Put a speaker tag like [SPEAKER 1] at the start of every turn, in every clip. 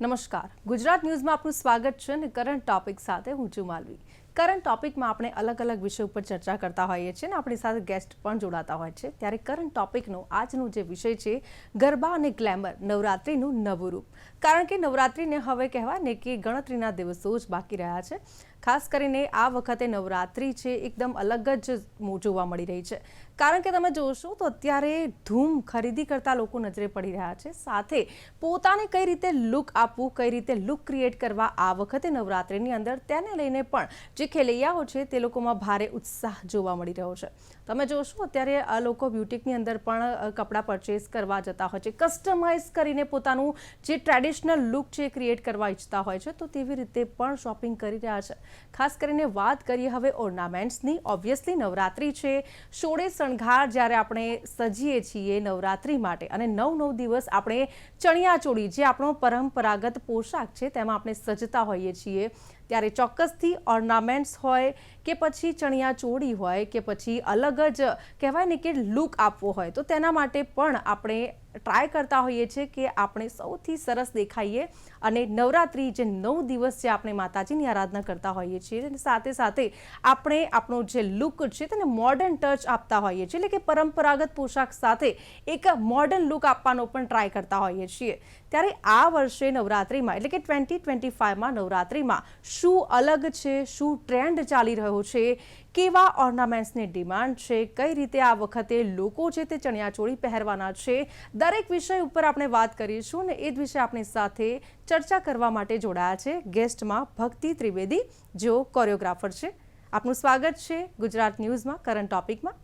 [SPEAKER 1] નમસ્કાર, ગુજરાત ન્યૂઝમાં આપનું સ્વાગત છે અને કરંટ ટોપિક સાથે હું છું માલવી. કરંટ ટોપિકમાં આપણે અલગ અલગ વિષય ઉપર ચર્ચા કરતા હોઈએ છીએ અને આપણી સાથે ગેસ્ટ પણ જોડાતા હોય છે. ત્યારે કરંટ ટોપિકનો આજનો જે વિષય છે ગરબા અને ગ્લેમર, નવરાત્રિનું નવું રૂપ. કારણ કે નવરાત્રિને હવે કહેવાય ને કે ગણતરીના દિવસો જ બાકી રહ્યા છે. ખાસ કરીને આ વખતે નવરાત્રિ છે એકદમ અલગ જ જોવા મળી રહી છે. કારણ કે તમે જોશો તો અત્યારે ધૂમ ખરીદી કરતા લોકો નજરે પડી રહ્યા છે. સાથે પોતાને કઈ રીતે લુક આપવું, કઈ રીતે લુક ક્રિએટ કરવા આ વખતે નવરાત્રિની અંદર તેને લઈને પણ જે ખેલૈયાઓ છે તે લોકોમાં ભારે ઉત્સાહ જોવા મળી રહ્યો છે. તમે જોશો અત્યારે આ લોકો બ્યુટિકની અંદર પણ કપડાં પરચેસ કરવા જતા હોય છે, કસ્ટમાઇઝ કરીને પોતાનું જે ટ્રેડિશનલ લુક છે ક્રિએટ કરવા ઈચ્છતા હોય છે, તો તેવી રીતે પણ શોપિંગ કરી રહ્યા છે. ખાસ કરીને વાત કરીએ હવે ઓર્નામેન્ટ્સની. ઓબ્વિયસલી નવરાત્રિ છે, સોળે શણગાર જ્યારે આપણે સજીએ છીએ નવરાત્રિ માટે અને 9 દિવસ આપણે ચણિયાચોળી જે આપણો પરંપરાગત પોશાક છે તેમાં આપણે સજતા હોઈએ છીએ, ત્યારે ચોક્કસથી ઓર્નામેન્ટ્સ હોય કે પછી ચણિયાચોળી હોય કે પછી અલગ જ કહેવાય ને કે લુક આપવો હોય, તો તેના માટે પણ આપણે ટ્રાય કરતા હોઈએ છીએ કે આપણે સૌથી સરસ દેખાઈએ અને નવરાત્રિ જે 9 દિવસ જે આપણે માતાજીની આરાધના કરતા હોઈએ છીએ અને સાથે સાથે આપણે આપણો જે લુક છે તેને મોડર્ન ટચ આપતા હોઈએ છીએ, એટલે કે પરંપરાગત પોશાક સાથે એક મોડર્ન લુક આપવાનો પણ ટ્રાય કરતા હોઈએ છીએ. ત્યારે આ વર્ષે નવરાત્રિમાં એટલે કે 2025માં નવરાત્રિમાં શું અલગ છે, શું ટ્રેન્ડ ચાલી રહ્યો છે, કેવા ઓર્નામેન્ટ્સની ડિમાન્ડ છે, કઈ રીતે આ વખતે લોકો છે તે ચણિયાચોળી પહેરવાના છે, દરેક વિષય ઉપર આપણે વાત કરીશું અને એ જ વિશે આપણી સાથે ચર્ચા કરવા માટે જોડાયા છે ગેસ્ટમાં ભક્તિ ત્રિવેદી, જેઓ કોરિયોગ્રાફર છે. આપનું સ્વાગત છે ગુજરાત ન્યૂઝમાં કરંટ ટોપિકમાં.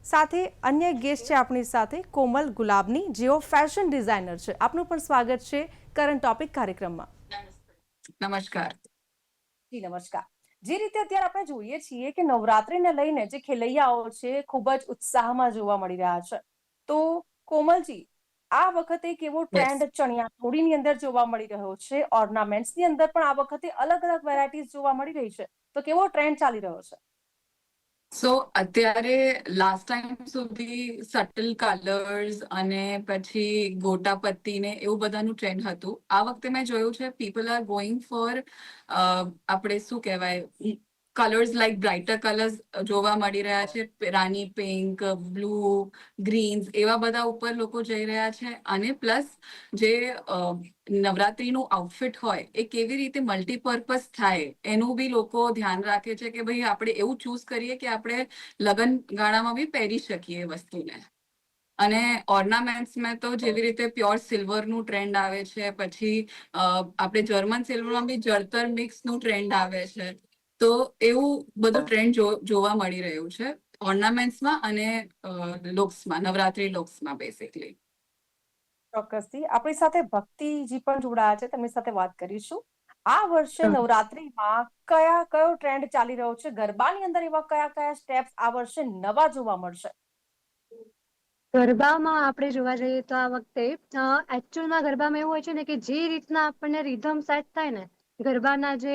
[SPEAKER 1] સાથે અન્ય ગેસ્ટ છે આપણી સાથે કોમલ ગુલાબની, જેઓ ફેશન ડિઝાઇનર છે. આપનું પણ સ્વાગત છે કરંટ ટોપિક કાર્યક્રમમાં.
[SPEAKER 2] નમસ્કાર.
[SPEAKER 1] જી નમસ્કાર. જે રીતે અત્યારે આપણે જોઈએ છીએ કે નવરાત્રિને લઈને જે ખેલૈયાઓ છે ખૂબ જ ઉત્સાહમાં જોવા મળી રહ્યા છે, તો કોમલજી, આ વખતે કેવો
[SPEAKER 2] યસ.
[SPEAKER 1] ટ્રેન્ડ ચણિયાચોળીની અંદર જોવા મળી રહ્યો છે, ઓર્નામેન્ટ્સની અંદર પણ આ વખતે અલગ અલગ વેરાયટીઝ જોવા મળી રહી છે, તો કેવો ટ્રેન્ડ ચાલી રહ્યો છે?
[SPEAKER 2] સો અત્યારે લાસ્ટ ટાઈમ સુધી સટલ કલર્સ અને પછી ગોટાપત્તી ને એવું બધાનું ટ્રેન્ડ હતું. આ વખતે મેં જોયું છે પીપલ આર ગોઈંગ ફોર આપણે શું કહેવાય કલર્સ લાઈક બ્રાઇટર કલર્સ જોવા મળી રહ્યા છે. રાની પિંક, બ્લુ, ગ્રીન્સ એવા બધા ઉપર લોકો જઈ રહ્યા છે. અને પ્લસ જે નવરાત્રીનું આઉટફિટ હોય એ કેવી રીતે મલ્ટીપર્પઝ થાય એનું બી લોકો ધ્યાન રાખે છે કે ભાઈ આપણે એવું ચૂઝ કરીએ કે આપણે લગ્ન ગાળામાં બી પહેરી શકીએ એ વસ્તુને. અને ઓર્નામેન્ટ્સમાં તો જેવી રીતે પ્યોર સિલ્વરનું ટ્રેન્ડ આવે છે, પછી આપણે જર્મન સિલ્વરમાં બી જળતર મિક્સનું ટ્રેન્ડ આવે છે. તો એવું બધું ટ્રેન્ડ જોવા મળી રહ્યું છે ઓર્નામેન્ટ્સમાં અને લુક્સમાં, નવરાત્રી લુક્સમાં બેસિકલી.
[SPEAKER 1] ચોક્કસથી આપણી સાથે ભક્તિજી પણ જોડાયા છે, તેમની સાથે વાત કરીશું. આ વર્ષે નવરાત્રીમાં કયો ટ્રેન્ડ ચાલી રહ્યો છે, ગરબાની અંદર એવા કયા કયા સ્ટેપ્સ આ વર્ષે નવા જોવા મળશે?
[SPEAKER 3] ગરબામાં આપણે જોવા જઈએ તો આ વખતે એકચ્યુઅલમાં ગરબામાં એવું હોય છે ને કે જે રીતના આપણને રિધમ સેટ થાય ને, ગરબાના જે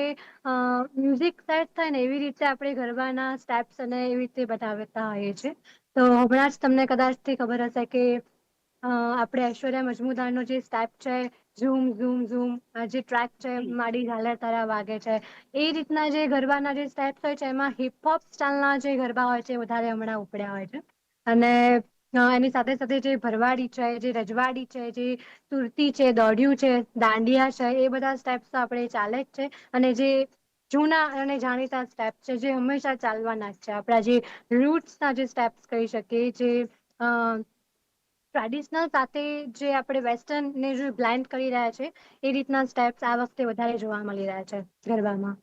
[SPEAKER 3] મ્યુઝિક સેટ થાય ને એવી રીતે આપણે ગરબાના સ્ટેપ્સ અને એવી રીતે બતાવતા હોઈએ છીએ. તો હમણાં જ તમને કદાચથી ખબર હશે કે આપણે ઐશ્વર્યા મજમુદારનો જે સ્ટેપ છે, ઝૂમ ઝૂમ ઝૂમ, જે ટ્રેક છે માડી ઝાલર તારા વાગે છે, એ રીતના જે ગરબાના જે સ્ટેપ્સ હોય છે એમાં હિપહોપ સ્ટાઇલના જે ગરબા હોય છે વધારે હમણાં ઉપડ્યા હોય છે. અને એની સાથે સાથે જે ભરવાડી છે, જે રજવાડી છે, જે સુરતી છે, દોઢિયું છે, દાંડિયા છે, એ બધા સ્ટેપ્સ તો આપણે ચાલે જ છે. અને જે જૂના અને જાણીતા સ્ટેપ છે જે હંમેશા ચાલવાના જ છે, આપણા જે રૂટ્સના જે સ્ટેપ્સ કહી શકીએ, જે ટ્રેડિશનલ સાથે જે આપણે વેસ્ટર્નને જે બ્લેન્ડ કરી રહ્યા છે એ રીતના સ્ટેપ્સ આ વખતે વધારે જોવા મળી રહ્યા છે ગરબામાં.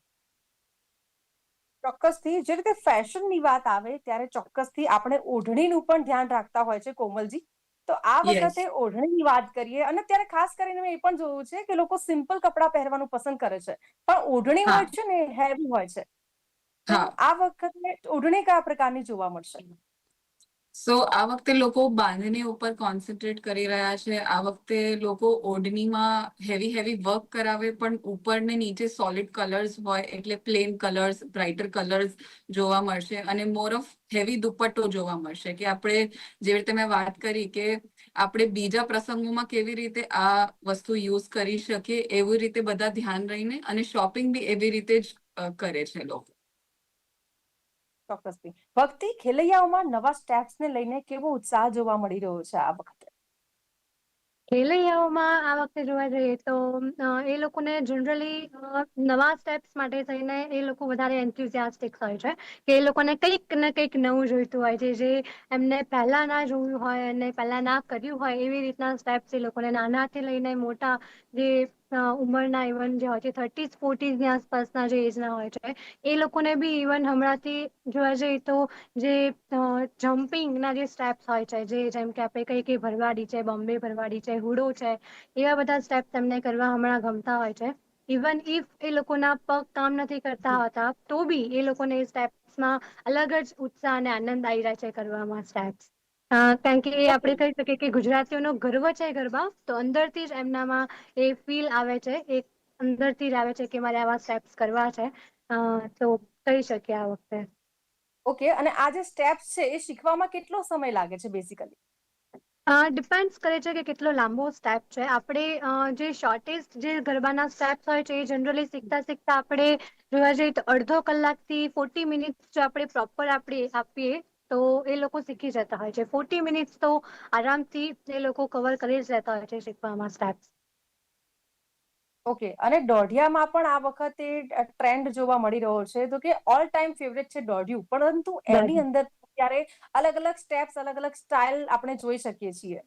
[SPEAKER 1] ચોક્કસથી જે રીતે ફેશનની વાત આવે ત્યારે ચોક્કસથી આપણે ઓઢણીનું પણ ધ્યાન રાખતા હોય છે કોમલજી. તો આ
[SPEAKER 2] યસ.
[SPEAKER 1] વખતે ઓઢણીની વાત કરીએ અને ત્યારે ખાસ કરીને મેં એ પણ જોયું છે કે લોકો સિમ્પલ કપડાં પહેરવાનું પસંદ કરે છે, પણ ઓઢણી
[SPEAKER 2] હા.
[SPEAKER 1] હોય છે ને હેવી હોય છે. તો
[SPEAKER 2] હા.
[SPEAKER 1] આ વખતે ઓઢણી કયા પ્રકારની જોવા મળશે?
[SPEAKER 2] સો આ વખતે લોકો બાંધણી ઉપર કોન્સન્ટ્રેટ કરી રહ્યા છે. આ વખતે લોકો ઓઢણીમાં હેવી હેવી વર્ક કરાવે પણ ઉપર ને નીચે સોલિડ કલર્સ હોય, એટલે પ્લેન કલર્સ, બ્રાઇટર કલર્સ જોવા મળશે અને મોર ઓફ હેવી દુપટ્ટો જોવા મળશે. કે આપણે જેવી રીતે મેં વાત કરી કે આપણે બીજા પ્રસંગોમાં કેવી રીતે આ વસ્તુ યુઝ કરી શકીએ એવી રીતે બધા ધ્યાન રહીને અને શોપિંગ બી એવી રીતે જ કરે છે લોકો.
[SPEAKER 1] ચોક્કસથી. ભક્તિ, ખેલૈયાઓમાં નવા સ્ટેપ્સ ને લઈને કેવો ઉત્સાહ જોવા મળી રહ્યો છે આ વખતે?
[SPEAKER 3] ખેલૈયાઓમાં આ વખતે જોવા જઈએ તો એ લોકોને જનરલી નવા સ્ટેપ્સ માટે થઈને એ લોકો વધારે એન્થુઝિયાસ્ટિક હોય છે કે એ લોકોને કંઈક ને કંઈક નવું જોઈતું હોય છે, જે એમને પહેલા ના જોયું હોય અને પહેલા ના કર્યું હોય એવી રીતના સ્ટેપ્સ એ લોકોને નાનાથી લઈને મોટા જે ઉંમરના ઇવન જે હોય છે 30s-40s ની આસપાસના જે એજના હોય છે એ લોકોને બી ઇવન હમણાંથી જોવા જઈએ તો જે જમ્પિંગના જે સ્ટેપ્સ હોય છે, જેમ કે આપણે કઈ ભરવાડી છે, બોમ્બે ભરવાડી છે, હુડો છે, એવા બધા સ્ટેપ તેમને કરવા હમણાં ગમતા હોય છે. ઇવન ઇફ એ લોકોના પગ કામ નથી કરતા હોતા તો બી એ લોકોને એ સ્ટેપ્સમાં અલગ જ ઉત્સાહ અને આનંદ આવી રહ્યા છે કરવામાં સ્ટેપ્સ. કારણ કે આપણે કહી શકીએ કે ગુજરાતીઓનો ગર્વ છે ગરબા, તો અંદરથી જ એમનામાં એ ફીલ આવે છે, એક અંદરથી જ આવે છે કે મારે આવા સ્ટેપ્સ કરવા છે. તો કહી શકીએ આ વખતે.
[SPEAKER 1] ઓકે, અને આ જે સ્ટેપ્સ છે એ શીખવામાં કેટલો સમય લાગે છે બેસિકલી?
[SPEAKER 3] ડિપેન્ડ્સ કરે છે કે કેટલો લાંબો સ્ટેપ છે. આપણે જે શોર્ટેસ્ટ જે ગરબાના સ્ટેપ્સ હોય છે એ જનરલી શીખતા શીખતા આપણે જોવા જઈએ તો અડધો કલાકથી 40 મિનિટ્સ જો આપણે પ્રોપર આપીએ તો એ લોકો શીખી જતા હોય છે. 40 મિનિટ્સ તો આરામથી એ લોકો કવર કરી જ લેતા હોય છે શીખવામાં સ્ટેપ્સ.
[SPEAKER 1] ઓકે, અને દોઢિયામાં પણ આ વખતે ટ્રેન્ડ જોવા મળી રહ્યો છે, તો કે ઓલ ટાઈમ ફેવરેટ છે દોઢિયું, પરંતુ એની અંદર ત્યારે અલગ અલગ સ્ટેપ્સ, અલગ અલગ સ્ટાઇલ આપણે જોઈ શકીએ છીએ.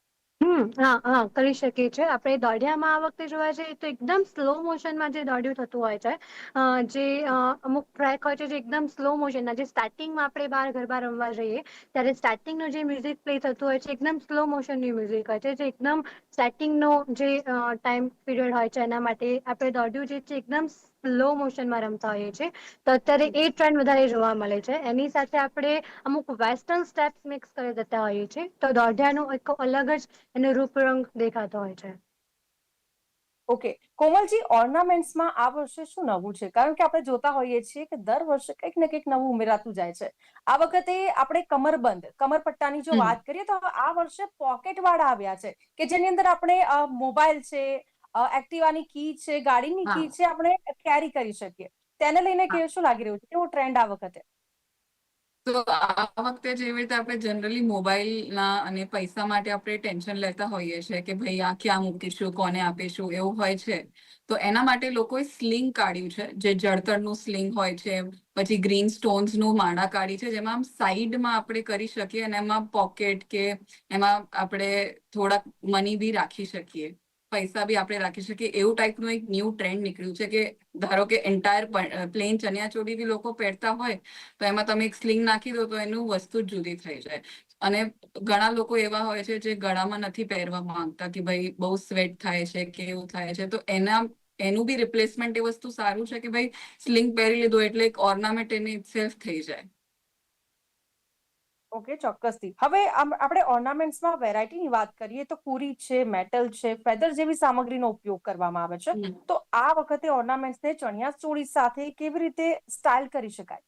[SPEAKER 3] હા, કરી શકીએ છીએ. આપણે દોઢિયામાં આ વખતે જોવા જઈએ તો એકદમ સ્લો મોશનમાં જે દોઢિયું થતું હોય છે, જે અમુક ટ્રેક હોય છે જે એકદમ સ્લો મોશનના, જે સ્ટાર્ટિંગમાં આપણે બહાર ગરબા રમવા જઈએ ત્યારે સ્ટાર્ટિંગનું જે મ્યુઝિક પ્લે થતું હોય છે એકદમ સ્લો મોશનની મ્યુઝિક હોય છે, જે એકદમ સ્ટાર્ટિંગનો જે ટાઈમ પીરિયડ હોય છે એના માટે આપણે દોઢિયું જે છે એકદમ સ્લો મોશનમાં રમતા હોઈએ છીએ. તો અત્યારે એ ટ્રેન્ડ વધારે જોવા મળે છે. એની સાથે આપણે અમુક વેસ્ટર્ન સ્ટેપ્સ મિક્સ કરી દેતા હોઈએ છીએ, તો દોઢિયાનો એક અલગ જ એનો રૂપરંગ દેખાતો હોય છે.
[SPEAKER 1] ઓકે, કોમલજી, ઓર્નામેન્ટ્સમાં આ વર્ષે શું નવું છે? કારણ કે આપણે જોતા હોઈએ છીએ કે દર વર્ષે કંઈક ને કંઈક નવું ઉમેરાતું જાય છે. આ વખતે આપણે કમરબંધ, કમરપટ્ટાની જો વાત કરીએ તો આ વર્ષે પોકેટ વાળા આવ્યા છે કે જેની અંદર આપણે મોબાઈલ છે, એક્ટિવાની કી છે, ગાડીની
[SPEAKER 2] હા
[SPEAKER 1] કી છે, આપણે કેરી કરી શકીએ. તેને લઈને
[SPEAKER 2] હા.
[SPEAKER 1] શું લાગી રહ્યું છે? કેવો ટ્રેન્ડ આ વખતે?
[SPEAKER 2] તો આ વખતે જેવી રીતે આપણે જનરલી મોબાઈલના અને પૈસા માટે આપણે ટેન્શન લેતા હોઈએ છીએ કે ભાઈ આ ક્યાં મૂકીશું, કોને આપીશું, એવું હોય છે. તો એના માટે લોકોએ સ્લિંગ કાઢ્યું છે, જે જળતરનું સ્લિંગ હોય છે. પછી ગ્રીન સ્ટોન્સનું માળા કાઢી છે, જેમાં આમ સાઈડમાં આપણે કરી શકીએ અને એમાં પોકેટ કે એમાં આપણે થોડાક મની બી રાખી શકીએ, પૈસા બી આપણે રાખી શકીએ. એવું ટાઈપનું એક ન્યૂ ટ્રેન્ડ નીકળ્યું છે કે ધારો કે એન્ટાયર પ્લેન ચણિયાચોળી બી લોકો પહેરતા હોય તો એમાં તમે એક સ્લિંગ નાખી દો તો એનું વસ્તુ જ જુદી થઈ જાય. અને ઘણા લોકો એવા હોય છે જે ગળામાં નથી પહેરવા માંગતા કે ભાઈ બહુ સ્વેટ થાય છે કે એવું થાય છે, તો એનું બી રિપ્લેસમેન્ટ એ વસ્તુ સારું છે કે ભાઈ સ્લિંગ પહેરી લીધું એટલે એક ઓર્નામેન્ટ એની ઇટસેલ્ફ થઈ જાય.
[SPEAKER 1] ઓકે, ચોક્કસથી. હવે આપણે ઓર્નામેન્ટ્સમાં વેરાયટીની વાત કરીએ તો કુરી છે, મેટલ છે, ફેધર જેવી સામગ્રીનો ઉપયોગ કરવામાં આવે છે.
[SPEAKER 2] હમ.
[SPEAKER 1] તો આ વખતે ઓર્નામેન્ટ્સને ચણિયાચોળી સાથે કેવી રીતે સ્ટાઇલ કરી શકાય?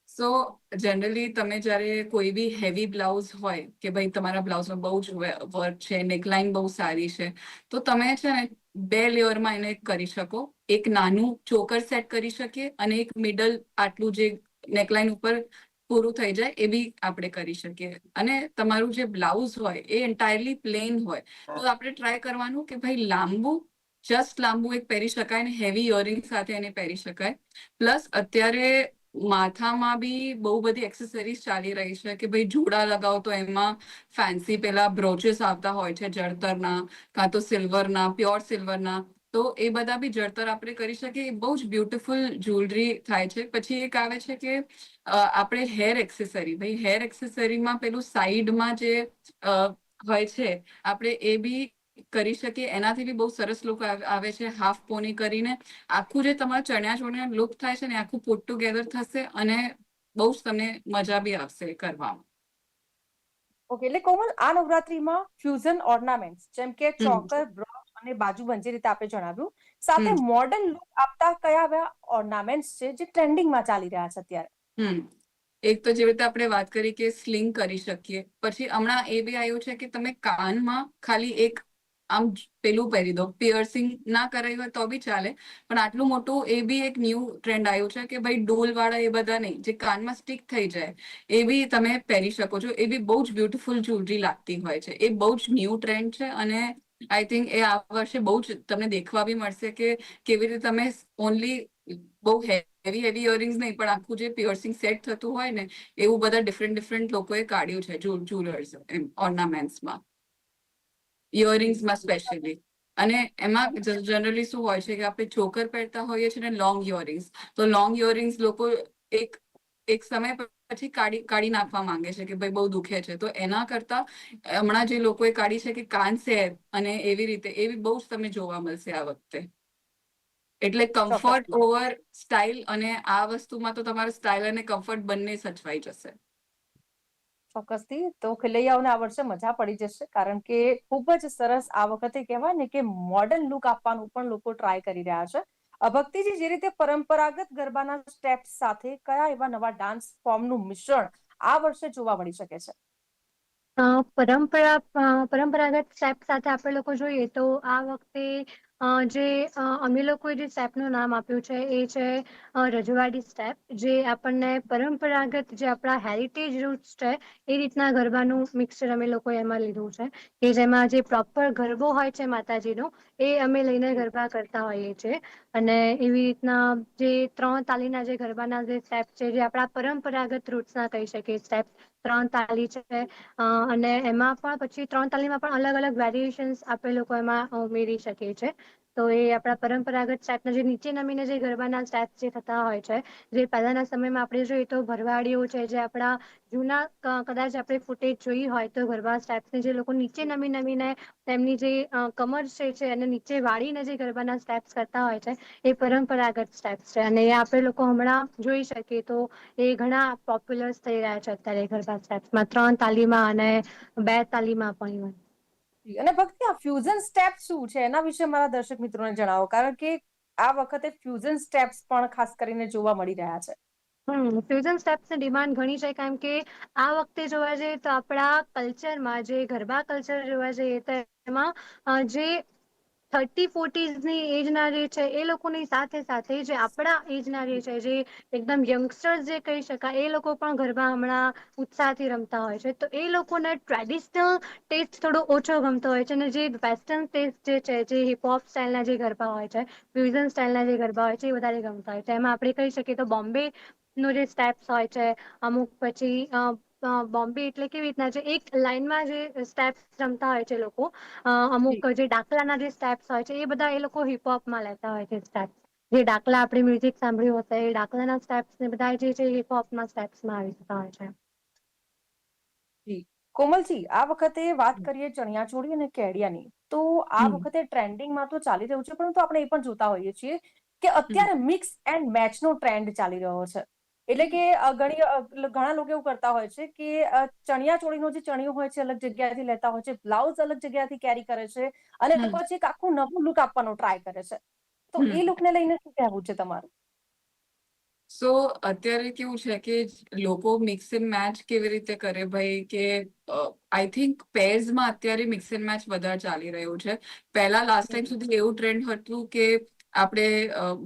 [SPEAKER 2] સો જનરલી તમે જ્યારે કોઈ બી હેવી બ્લાઉઝ હોય કે ભાઈ તમારા બ્લાઉઝમાં બહુ જ વર્ક છે, નેકલાઇન બહુ સારી છે, તો તમે છે ને 2 લેયરમાં એને કરી શકો. એક નાનું ચોકર સેટ કરી શકીએ અને એક મિડલ આટલું જે નેકલાઇન ઉપર પૂરું થઈ જાય એ બી આપણે કરી શકીએ. અને તમારું જે બ્લાઉઝ હોય એ એન્ટાયરલી પ્લેન હોય તો આપણે ટ્રાય કરવાનું કે ભાઈ જસ્ટ લાંબુ એક પહેરી શકાય ને હેવી ઇયરિંગ સાથે એને પહેરી શકાય. પ્લસ અત્યારે માથામાં બી બહુ બધી એક્સેસરીઝ ચાલી રહી છે કે ભાઈ જોડા લગાવો તો એમાં ફેન્સી પેલા બ્રોચેસ આવતા હોય છે જળતરના, કાં તો સિલ્વરના, પ્યોર સિલ્વરના. તો એ બધા બી જળતર આપણે કરી શકીએ. બહુ જ બ્યુટીફુલ જ્વેલરી થાય છે. પછી એક આવે છે કે આપણે હેર એક્સેસરી, ભાઈ હેર એક્સેસરીમાં પેલું સાઈડમાં જે હોય છે આપણે એ બી કરી શકીએ. એનાથી બી બહુ સરસ લુક આવે છે. હાફ પોની કરીને આખું જે તમારા ચણિયાચોળીનો લુક થાય છે ને આખું પુટ ટુગેધર થશે અને બહુ જ તમને મજા બી આવશે કરવામાં.
[SPEAKER 1] ઓકે, એટલે કોમલ, આ નવરાત્રીમાં ફ્યુઝન ઓર્નામેન્ટ્સ જેમ કે
[SPEAKER 2] હમ
[SPEAKER 1] ચોકર, બ્રોચ અને બાજુબંધ જે રીતે આપણે જણાવ્યું, સાથે
[SPEAKER 2] હમ
[SPEAKER 1] મોડર્ન લુક આપતા કયા ઓર્નામેન્ટ્સ છે જે ટ્રેન્ડિંગમાં ચાલી રહ્યા છે અત્યારે?
[SPEAKER 2] હમ એક તો જેવી રીતે આપણે વાત કરી કે સ્લિંગ કરી શકીએ, પછી હમણાં એ બી આવ્યું છે કે તમે કાનમાં ખાલી એક આમ પેલું પહેરી દો, પિયર્સિંગ ના કરાવી હોય તો બી ચાલે, પણ આટલું મોટું એ બી એક ન્યૂ ટ્રેન્ડ આવ્યું છે કે ભાઈ ડોલ વાળા એ બધા નહીં, જે કાનમાં સ્ટિક થઈ જાય એ બી તમે પહેરી શકો છો. એ બી બહુ જ બ્યુટીફુલ જ્વેલરી લાગતી હોય છે. એ બહુ જ ન્યૂ ટ્રેન્ડ છે અને આઈ થિંક એ આ વર્ષે બહુ જ તમને દેખવા બી મળશે કે કેવી રીતે તમે ઓનલી બહુ હેવી હેવી ઇયરિંગ્સ નહીં, પણ આખું જે પિયર્સિંગ સેટ થતું હોય ને એવું બધા ડિફરન્ટ લોકોએ કાઢ્યું છે જ્વેલર્સ એમ ઓર્નામેન્ટ્સમાં, ઇયરિંગ્સમાં સ્પેશિયલી. અને એમાં જનરલી શું હોય છે કે આપણે ચોકર પહેરતા હોઈએ છીએ ને લોંગ ઇયરિંગ્સ, તો લોંગ ઇયરિંગ્સ લોકો એક એક સમય પછી કાઢી નાખવા માંગે છે કે ભાઈ બહુ દુખે છે. તો એના કરતા હમણાં જે લોકોએ કાઢી છે કે કાન સેર અને એવી રીતે, એવી બહુ જ તમને જોવા મળશે આ વખતે. એટલે કમ્ફર્ટ
[SPEAKER 1] ચોક્કસથી
[SPEAKER 2] ઓવર સ્ટાઇલ, અને આ વસ્તુમાં તો તમારે સ્ટાઇલ અને કમ્ફર્ટ બંને સચવાઈ જશે.
[SPEAKER 1] ચોક્કસથી. તો ખેલૈયાઓને આ વર્ષે મજા પડી જશે, કારણ કે ખૂબ જ સરસ આ વખતે કહેવાય ને કે મોડર્ન લુક આપવાનું પણ લોકો ટ્રાય કરી રહ્યા છે. ભક્તિજી, જે રીતે પરંપરાગત ગરબાના સ્ટેપ્સ સાથે કયા એવા નવા ડાન્સ ફોર્મનું મિશ્રણ આ વર્ષે જોવા મળી શકે છે?
[SPEAKER 3] પરંપરાગત સ્ટેપ સાથે આપણે લોકો જોઈએ તો આ વખતે અમે લોકોએ જે સ્ટેપનું નામ આપ્યું છે એ છે રજવાડી સ્ટેપ, જે આપણને પરંપરાગત જે આપણા હેરિટેજ રૂટ્સ છે એ રીતના ગરબાનું મિક્સચર અમે લોકોએ એમાં લીધું છે, કે જેમાં જે પ્રોપર ગરબો હોય છે માતાજીનો એ અમે લઈને ગરબા કરતા હોઈએ છીએ. અને એવી રીતના જે 3 તાલીના જે ગરબાના જે સ્ટેપ છે, જે આપણા પરંપરાગત રૂટ્સના કહી શકીએ સ્ટેપ, 3 તાલી છે. અને એમાં પણ પછી 3 તાલીમાં પણ અલગ અલગ વેરિએશન્સ આપણે લોકો એમાં ઉમેરી શકીએ છીએ. તો એ આપણા પરંપરાગત સ્ટેપના જે નીચે નમીને જે ગરબાના સ્ટેપ જે થતા હોય છે, જે પહેલાના સમયમાં આપણે જોઈએ તો ભરવાડીઓ છે, જે આપણા જૂના કદાચ આપણે ફૂટેજ જોઈ હોય તો ગરબા સ્ટેપ્સને જે લોકો નીચે નમીને તેમની જે કમર છે અને નીચે વાળીને જે ગરબાના સ્ટેપ્સ કરતા હોય છે એ પરંપરાગત સ્ટેપ્સ છે. અને એ આપણે લોકો હમણાં જોઈ શકીએ તો એ ઘણા પોપ્યુલર થઈ રહ્યા છે અત્યારે ગરબા સ્ટેપ્સમાં, 3 તાલીમાં અને 2 તાલીમાં પણ.
[SPEAKER 1] અને ભક્તિ, આ ફ્યુઝન સ્ટેપ શું છે એના વિશે મારા દર્શક મિત્રોને જણાવો, કારણ કે આ વખતે ફ્યુઝન સ્ટેપ્સ પણ ખાસ કરીને જોવા મળી રહ્યા છે.
[SPEAKER 3] ફ્યુઝન સ્ટેપ્સની ડિમાન્ડ ઘણી છે, કારણ કે આ વખતે જોવા જઈએ તો આપણા કલ્ચરમાં જે ગરબા કલ્ચર જોવા જઈએ તો એમાં જે 30-40ની એજના જે છે એ લોકોની સાથે સાથે જે આપણા એજના જે છે, જે એકદમ યંગસ્ટર્સ જે કહી શકાય, એ લોકો પણ ગરબા હમણાં ઉત્સાહથી રમતા હોય છે. તો એ લોકોને ટ્રેડિશનલ ટેસ્ટ થોડો ઓછો ગમતો હોય છે, અને જે વેસ્ટર્ન ટેસ્ટ જે છે, જે હિપહોપ સ્ટાઇલના જે ગરબા હોય છે, ફ્યુઝન સ્ટાઇલના જે ગરબા હોય છે, એ વધારે ગમતા હોય છે. એમાં આપણે કહી શકીએ તો બોમ્બે નો જે સ્ટેપ્સ હોય છે, અમુક પછી બોમ્બે એટલે કેવી રીતના છે, એક લાઈનમાં જે સ્ટેપ્સ રમતા હોય છે લોકો, અમુક જે ડાકલાના જે સ્ટેપ્સ હોય છે એ બધા એ લોકો હિપહોપમાં લેતા હોય છે સ્ટેપ્સ. જે ડાકલા આપણે મ્યુઝિક સાંભળ્યું હશે, એ ડાકલાના સ્ટેપ્સ ને બધા જે છે હિપહોપના સ્ટેપ્સમાં આવી જતા હોય છે.
[SPEAKER 1] જી. કોમલજી, આ વખતે વાત કરીએ ચણિયાચોળી અને કેડિયાની, તો આ
[SPEAKER 2] હમ
[SPEAKER 1] વખતે ટ્રેન્ડિંગમાં તો ચાલી રહ્યું છે, પરંતુ આપણે એ પણ જોતા હોઈએ છીએ કે
[SPEAKER 2] હમ
[SPEAKER 1] અત્યારે મિક્સ એન્ડ મેચ નો ટ્રેન્ડ ચાલી રહ્યો છે. એટલે કે ઘણા લોકો એવું કરતા હોય છે કે ચણિયાચોળીનો જે ચણિયો હોય છે અલગ જગ્યાએથી લેતા હોય છે, બ્લાઉઝ અલગ જગ્યાએથી કેરી કરે છે, અને
[SPEAKER 2] હમ
[SPEAKER 1] પછી એક આખું નવું લુક આપવાનો ટ્રાય કરે છે. તો
[SPEAKER 2] હમ
[SPEAKER 1] એ લુકને લઈને શું કહેવું છે તમારું?
[SPEAKER 2] સો અત્યારે કેવું છે કે લોકો મિક્સ એન્ડ મેચ કેવી રીતે કરે ભાઈ, કે આઈ થિંક પેર્સમાં અત્યારે મિક્સ એન્ડ મેચ વધારે ચાલી રહ્યું છે. પહેલા લાસ્ટ ટાઈમ સુધી એવું ટ્રેન્ડ હતું કે આપણે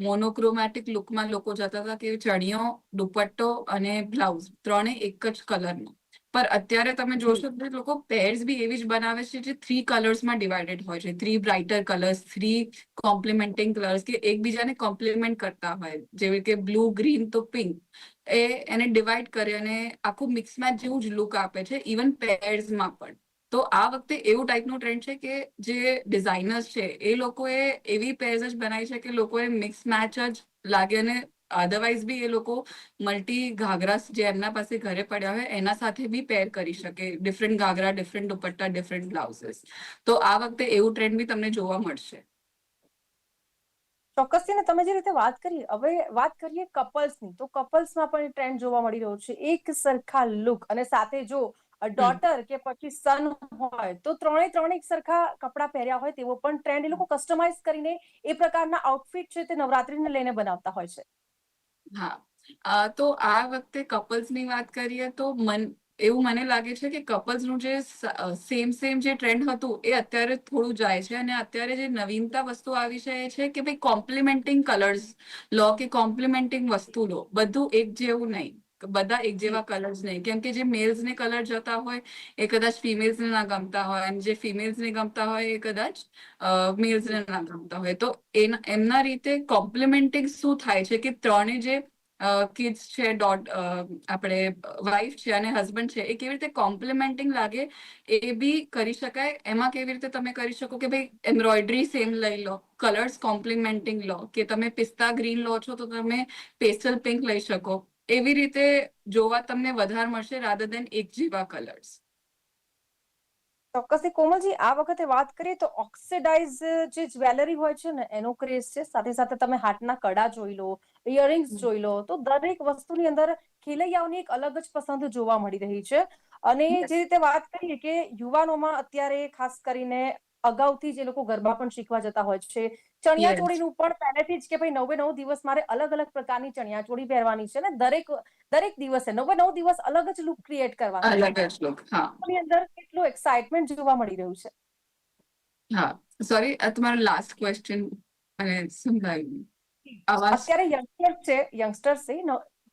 [SPEAKER 2] મોનોક્રોમેટિક લુકમાં લોકો જતા હતા, કે ચણિયો, દુપટ્ટો અને બ્લાઉઝ ત્રણે એક જ કલરનો. પર અત્યારે તમે જોશો તો લોકો પેર્સ બી એવી જ બનાવે છે જે 3 કલર્સમાં ડિવાઇડેડ હોય છે, 3 બ્રાઇટર કલર્સ, 3 કોમ્પ્લિમેન્ટિંગ કલર્સ, કે એકબીજાને કોમ્પ્લિમેન્ટ કરતા હોય, જેવી કે બ્લુ, ગ્રીન તો પિંક, એને ડિવાઈડ કરે અને આખું મિક્સમેચ જેવું જ લુક આપે છે, ઇવન પેર્સમાં પણ. તો આ વખતે એવું ટાઈપનું ટ્રેન્ડ છે કે જે ડિઝાઇનર્સ છે એ લોકોએ એવી પેર્સ જ બનાવી છે કે લોકોએ મિક્સ મેચ જ લાગે, અને અધરવાઇઝ બી એ લોકો મલ્ટી ઘાઘરા જે એમના પાસે ઘરે પડ્યા હોય એના સાથે બી પેર કરી શકે, ડિફરન્ટ ઘાઘરા, ડિફરન્ટ દુપટ્ટા, ડિફરન્ટ બ્લાઉઝીસ. તો આ વખતે એવું ટ્રેન્ડ બી તમને જોવા મળશે.
[SPEAKER 1] ચોક્કસથી. ને તમે જે રીતે વાત કરી, હવે વાત કરીએ કપલ્સની, તો કપલ્સમાં પણ ટ્રેન્ડ જોવા મળી રહ્યો છે, એક સરખા લુક, અને સાથે જો
[SPEAKER 2] હમ
[SPEAKER 1] ડોટર કે પછી સન હોય તો ત્રણે એક સરખા કપડા પહેર્યા હોય તેવો પણ ટ્રેન્ડ એ લોકો કસ્ટમાઇઝ કરીને એ પ્રકારના આઉટફિટ છે તે નવરાત્રીને લઈને બનાવતા હોય છે.
[SPEAKER 2] હા, તો આ વખતે કપલ્સની વાત કરીએ તો એવું મને લાગે છે કે કપલ્સનું જે સેમ જે ટ્રેન્ડ હતું એ અત્યારે થોડું જાય છે, અને અત્યારે જે નવીનતા વસ્તુ આવી છે એ છે કે ભાઈ કોમ્પ્લિમેન્ટિંગ કલર્સ લો કે કોમ્પ્લિમેન્ટિંગ વસ્તુ લો, બધું એક જેવું નહીં, બધા એક જેવા કલર્સ નહીં, કેમ કે જે મેલ્સ ને કલર જતા હોય એ કદાચ ફિમેલ્સ ને ના ગમતા હોય, અને જે ફિમેલ્સ ને ગમતા હોય એ કદાચ મેલ્સ ને ના ગમતા હોય. તો એમના રીતે કોમ્પ્લિમેન્ટિંગ શું થાય છે કે ત્રણે જે કિડ્સ છે, આપણે વાઇફ છે અને હસબન્ડ છે, એ કેવી રીતે કોમ્પ્લિમેન્ટિંગ લાગે એ બી કરી શકાય. એમાં કેવી રીતે તમે કરી શકો કે ભાઈ એમ્બ્રોઇડરી સેમ લઈ લો, કલર્સ કોમ્પ્લિમેન્ટિંગ લો, કે તમે પિસ્તા ગ્રીન લો છો તો તમે પેસ્ટલ પિંક લઈ શકો. એવી રીતે જોવા તમને વધારે મળશે રાધર દેન એક જેવા કલર્સ.
[SPEAKER 1] ચોક્કસથી કોમલજી, આ વખતે વાત કરીએ તો ઓક્સિડાઇઝ જે જ્વેલરી હોય છે ને એનો ક્રેઝ છે. સાથે સાથે તમે હાથના કડા જોઈ લો, ઇયરિંગ્સ જોઈ લો, તો દરેક વસ્તુની અંદર ખેલૈયાઓની એક અલગ જ પસંદ જોવા મળી રહી છે. અને જે રીતે વાત કરીએ કે યુવાનોમાં અત્યારે ખાસ કરીને અગાઉથી જે લોકો ગરબા પણ શીખવા જતા હોય છે, ચણિયા
[SPEAKER 2] યસ,
[SPEAKER 1] ચોળીનું પણ પહેલેથી જ કે ભાઈ 9 દિવસ મારે અલગ અલગ પ્રકારની ચણિયા ચોળી પહેરવાની છે ને દરેક દિવસે 9 દિવસ અલગ જ લુક ક્રિએટ કરવાનો છે.
[SPEAKER 2] અલગ જ લુક. હા,
[SPEAKER 1] ની અંદર કેટલું એક્સાઇટમેન્ટ જોવા મળી રહ્યું છે.
[SPEAKER 2] હા. સોરી, આ તમારો લાસ્ટ ક્વેશ્ચન મને સંભળાયું અવાજ.
[SPEAKER 1] અત્યારે યંગસ્ટર્સ છે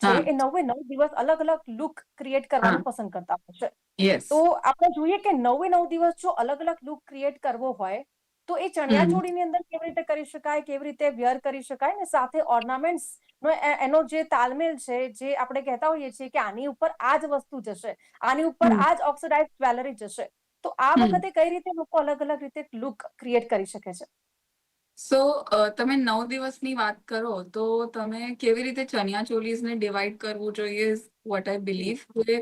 [SPEAKER 2] હા,
[SPEAKER 1] એ 9 દિવસ અલગ અલગ લુક ક્રિએટ
[SPEAKER 2] હા,
[SPEAKER 1] કરવાનું પસંદ કરતા હોય છે.
[SPEAKER 2] યસ.
[SPEAKER 1] તો આપણે જોઈએ કે 9 દિવસ જો અલગ અલગ લુક ક્રિએટ કરવો હોય તો એ ચણિયા
[SPEAKER 2] હમ.
[SPEAKER 1] ચોળીની અંદર કેવી રીતે કરી શકાય, કેવી રીતે વેર કરી શકાય, ને સાથે ઓર્નામેન્ટ્સ નો એનો જે તાલમેલ છે, જે આપણે કહેતા હોઈએ છીએ કે આની ઉપર આ જ વસ્તુ જશે, આની ઉપર
[SPEAKER 2] હમ.
[SPEAKER 1] આ જ ઓક્સિડાઇઝ જ્વેલરી જશે, તો આ
[SPEAKER 2] હમ.
[SPEAKER 1] વખતે કઈ રીતે લોકો અલગ અલગ રીતે લુક ક્રિએટ કરી શકે છે?
[SPEAKER 2] સો તમે 9 દિવસની વાત કરો તો તમે કેવી રીતે ચણિયા ચોલીઝને ડિવાઈડ કરવું જોઈએ, વોટ આઈ બિલીવ કે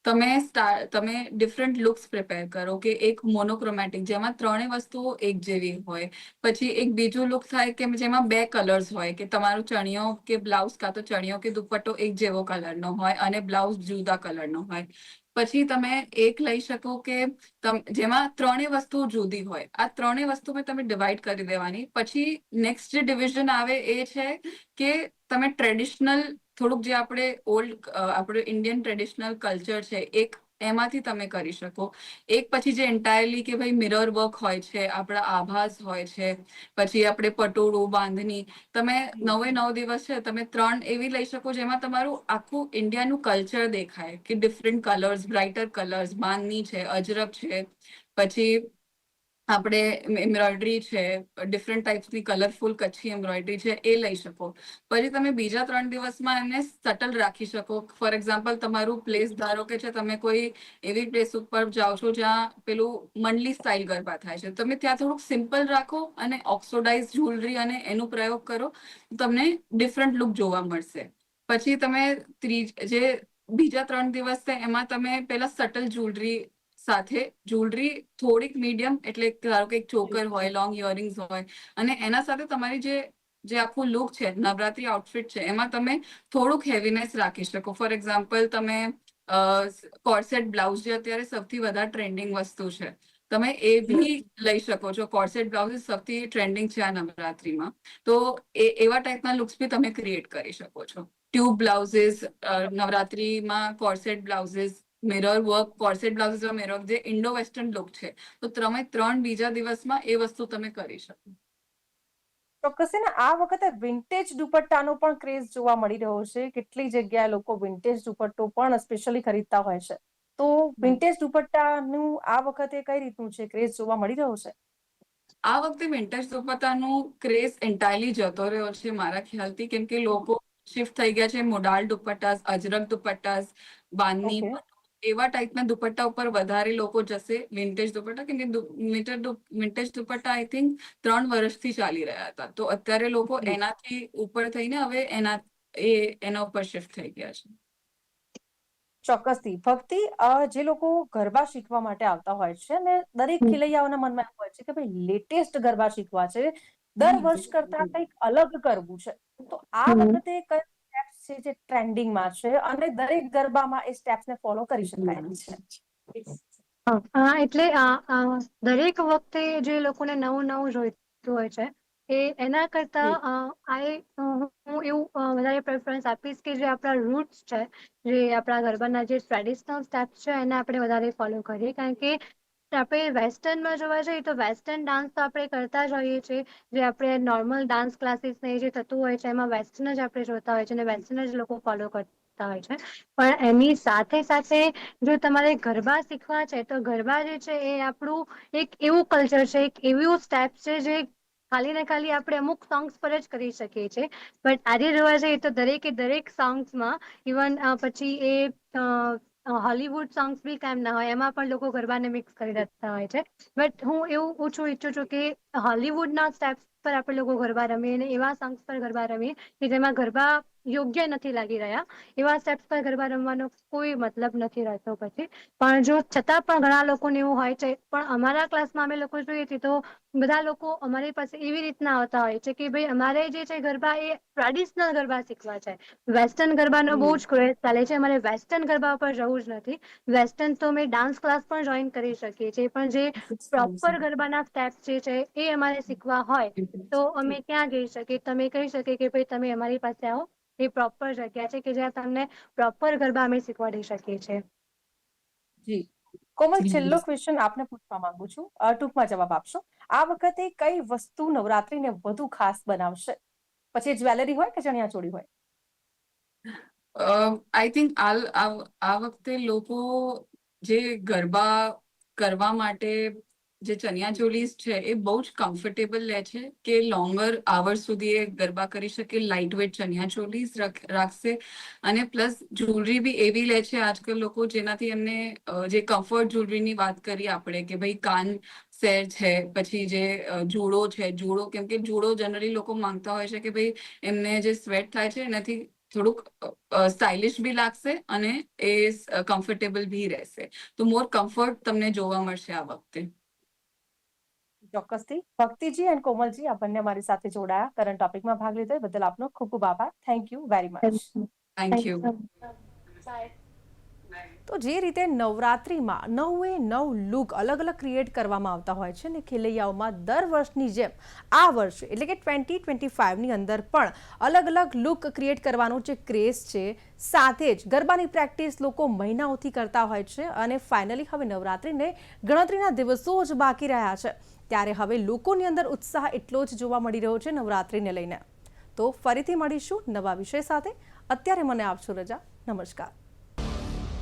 [SPEAKER 2] તમે ડિફરન્ટ લુક્સ પ્રિપેર કરો, કે એક મોનોક્રોમેટિક જેમાં ત્રણેય વસ્તુઓ એક જેવી હોય. પછી એક બીજું લુક થાય કે જેમાં બે કલર્સ હોય, કે તમારું ચણિયો કે બ્લાઉઝ, કાં તો ચણિયો કે દુપટ્ટો એક જેવો કલરનો હોય અને બ્લાઉઝ જુદા કલરનો હોય. પછી તમે એક લઈ શકો કે જેમાં ત્રણેય વસ્તુઓ જુદી હોય. આ ત્રણેય વસ્તુમાં તમે ડિવાઈડ કરી દેવાની. પછી નેક્સ્ટ જે ડિવિઝન આવે એ છે કે તમે ટ્રેડિશનલ થોડુંક જે આપણું ઇન્ડિયન ટ્રેડિશનલ કલ્ચર છે એક એમાંથી તમે કરી શકો. એક પછી જે એન્ટાયરલી કે ભાઈ મિરર વર્ક હોય છે, આપણા આભાસ હોય છે, પછી આપણે પટોળું, બાંધણી, તમે 9 દિવસ છે તમે 3 એવી લઈ શકો જેમાં તમારું આખું ઇન્ડિયાનું કલ્ચર દેખાય, કે ડિફરન્ટ કલર્સ, બ્રાઇટર કલર્સ, બાંધણી છે, અજરક છે, પછી આપણે એમ્બ્રોઇડરી છે, ડિફરન્ટ ટાઈપ્સની કલરફુલ કચ્છી એમ્બ્રોઇડરી છે, એ લઈ શકો. પછી તમે બીજા 3 દિવસમાં એને સટલ રાખી શકો. ફોર એક્ઝામ્પલ, તમારું પ્લેસ ધારો કે છે તમે કોઈ એવી પ્લેસ ઉપર જાઓ છો જ્યાં પેલું મંડલી સ્ટાઇલ ગરબા થાય છે, તમે ત્યાં થોડુંક સિમ્પલ રાખો અને ઓક્સોડાઇઝ જ્વેલરી અને એનો પ્રયોગ કરો, તમને ડિફરન્ટ લુક જોવા મળશે. પછી તમે જે બીજા 3 દિવસ છે એમાં તમે પેલા સટલ જ્વેલરી સાથે જ્વેલરી થોડીક મીડિયમ, એટલે ધારો કે એક ચોકર હોય, લોંગ ઇયરિંગ્સ હોય, અને એના સાથે તમારી જે આખું લુક છે, નવરાત્રી આઉટફિટ છે, એમાં તમે થોડુંક હેવીનેસ રાખી શકો. ફોર એક્ઝામ્પલ, તમે કોર્સેટ બ્લાઉઝ, જે અત્યારે સૌથી વધારે ટ્રેન્ડિંગ વસ્તુ છે, તમે એ બી લઈ શકો છો. કોર્સેટ બ્લાઉઝ સૌથી ટ્રેન્ડિંગ છે આ નવરાત્રીમાં. તો એવા ટાઈપના લુક્સ બી તમે ક્રિએટ કરી શકો છો. ટ્યુબ બ્લાઉઝીસ નવરાત્રીમાં, corset blouses, mirror work, corset blouses mirror, જે ઇન્ડો વેસ્ટર્ન લુક છે, તો તમે 3 બીજા દિવસમાં એ વસ્તુ તમે કરી શકો.
[SPEAKER 1] ચોક્કસ છે ને. આ વખતે વિન્ટેજ દુપટ્ટાનો પણ ક્રેઝ જોવા મળી રહ્યો છે. કેટલી જગ્યાએ લોકો વિન્ટેજ દુપટ્ટો પણ સ્પેશિયલી ખરીદતા હોય છે. તો વિન્ટેજ દુપટ્ટાનું આ વખતે કઈ રીતનું છે, ક્રેઝ જોવા મળી રહ્યો છે?
[SPEAKER 2] આ વખતે વિન્ટેજ દુપટ્ટાનું ક્રેઝ એન્ટાયરલી જતો રહ્યો છે મારા ખ્યાલથી, કેમ કે લોકો શિફ્ટ થઈ ગયા છે મોડાલ દુપટ્ટાસ, અજરક દુપટ્ટાસ, બાંધણી,
[SPEAKER 1] ઓકે.
[SPEAKER 2] એવા ટાઈપના દુપટ્ટા ઉપર વધારે લોકો જશે. વિન્ટેજ દુપટ્ટા, કેમ કે વિન્ટેજ દુપટ્ટા આઈ થિંક 3 વર્ષથી ચાલી રહ્યા હતા, તો અત્યારે લોકો એનાથી ઉપર થઈને હવે એના ઉપર શિફ્ટ થઈ ગયા છે.
[SPEAKER 1] ચોક્કસથી. ભક્તિ, જે લોકો ગરબા શીખવા માટે આવતા હોય છે ને, દરેક ખેલૈયાઓના મનમાં એવું હોય છે કે ભાઈ લેટેસ્ટ ગરબા શીખવા છે, દર વર્ષ કરતા કંઈક અલગ કરવું છે. તો આ વખતે કયા સ્ટેપ્સ છે જે ટ્રેન્ડિંગમાં છે અને દરેક ગરબામાં એ સ્ટેપ્સને ફોલો કરી શકાય એમ છે?
[SPEAKER 3] એટલે દરેક વખતે જે લોકોને નવું નવું જોઈતું હોય છે, એના કરતા હું એવું વધારે પ્રેફરન્સ આપીશ કે જે આપણા રૂટ્સ છે, જે આપણા ગરબાના જે ટ્રેડિશનલ સ્ટેપ્સ છે એને આપણે વધારે ફોલો કરીએ. કારણ કે આપણે વેસ્ટર્નમાં જોવા જઈએ તો વેસ્ટર્ન ડાન્સ તો આપણે કરતા જ હોઈએ છીએ. જે આપણે નોર્મલ ડાન્સ ક્લાસીસ ને જે થતું હોય છે એમાં વેસ્ટર્ન જ આપણે જોતા હોય છે અને વેસ્ટર્ન જ લોકો ફોલો કરતા હોય છે. પણ એની સાથે સાથે જો તમારે ગરબા શીખવા છે તો ગરબા જે છે એ આપણું એક એવું કલ્ચર છે, એક એવું સ્ટેપ છે જે ખાલી ને ખાલી આપણે અમુક સોંગ્સ પર જ કરી શકીએ છીએ. બટ આજે જોવા જઈએ તો દરેક સોંગ્સમાં ઇવન પછી હોલીવુડ સોંગ્સ બી કેમ ના હોય એમાં પણ લોકો ગરબાને મિક્સ કરી દેતા હોય છે. બટ હું એવું ઈચ્છું છું કે હોલીવુડના સ્ટેપ્સ પર આપણે લોકો ગરબા રમીએ અને એવા સોંગ્સ પર ગરબા રમીએ કે જેમાં ગરબા યોગ્ય નથી લાગી રહ્યા. એવા સ્ટેપ્સ પર ગરબા રમવાનો કોઈ મતલબ નથી રહેતો પછી. પણ જો છતાં પણ ઘણા લોકોને એવું હોય છે, પણ અમારા ક્લાસમાં અમે લોકો જોઈએ છીએ તો બધા લોકો અમારી પાસે એવી રીતના આવતા હોય છે કે ભાઈ અમારે જે છે ગરબા એ ટ્રેડિશનલ ગરબા શીખવા છે. વેસ્ટર્ન ગરબાનો બહુ જ ક્રેઝ ચાલે છે. અમારે વેસ્ટર્ન ગરબા પર જવું જ નથી. વેસ્ટર્ન તો અમે ડાન્સ ક્લાસ પણ જોઈન કરી શકીએ છીએ, પણ જે પ્રોપર ગરબાના સ્ટેપ્સ જે છે એ અમારે શીખવા હોય તો અમે ક્યાં જઈ શકીએ. તમે કહી શકીએ કે ભાઈ તમે અમારી પાસે આવો. એ પ્રોપર જગ્યા છે કે જ્યાં તમને પ્રોપર ગરબા અમે શીખવાડી શકીએ છીએ.
[SPEAKER 1] જી કોમલ, છેલ્લો ક્વેશ્ચન આપને પૂછવા માંગુ છું, ટૂંકમાં જવાબ આપશો. આ વખતે કઈ વસ્તુ નવરાત્રીને વધુ ખાસ બનાવશે? પછી જ્વેલરી હોય કે ચણિયા ચોળી હોય?
[SPEAKER 2] આઈ થિંક આ વખતે લોકો જે ગરબા કરવા માટે જે ચણિયા ચોલીસ છે એ બહુ જ કમ્ફર્ટેબલ લે છે કે લોંગર આવર્સ સુધી એ ગરબા કરી શકે. લાઇટ વેટ ચણિયા ચોલીસ રાખશે અને પ્લસ જ્વેલરી બી એવી લે છે આજકાલ લોકો જેનાથી એમને જે કમ્ફર્ટ જ્વેલરીની વાત કરીએ આપણે કે ભાઈ કાન સેર છે, પછી જે જુડો છે, જુડો કેમ કે જુડો જનરલી લોકો માંગતા હોય છે કે ભાઈ એમને જે સ્વેટ થાય છે એનાથી થોડુંક સ્ટાઇલિશ બી લાગશે અને એ કમ્ફર્ટેબલ બી રહેશે. તો મોર કમ્ફર્ટ તમને જોવા મળશે આ વખતે.
[SPEAKER 1] ચોક્કસથી. ભક્તિજી અને કોમલજી, આ બંને મારી સાથે જોડાયા, કરંટ ટોપિકમાં ભાગ લીધો એ બદલ આપનો ખૂબ ખૂબ આભાર. Thank you very much.
[SPEAKER 2] Thank you.
[SPEAKER 1] તો જે રીતે નવરાત્રિમાં 9 લુક અલગ અલગ ક્રિએટ કરવામાં આવતા હોય છે ને ખેલૈયાઓમાં દર વર્ષની જેમ આ વર્ષે એટલે કે 2025ની અંદર પણ અલગ અલગ લુક ક્રિએટ કરવાનો જે ક્રેઝ છે, સાથે જ ગરબાની પ્રેક્ટિસ લોકો મહિનાઓથી કરતા હોય છે અને ફાઇનલી હવે નવરાત્રિને ગણતરીના દિવસો જ બાકી રહ્યા છે. ત્યારે હવે લોકોની અંદર ઉત્સાહ એટલો જ જોવા મળી રહ્યો છે નવરાત્રિને લઈને. તો ફરીથી મળીશું નવા વિષય સાથે. અત્યારે મને આપશો રજા. નમસ્કાર.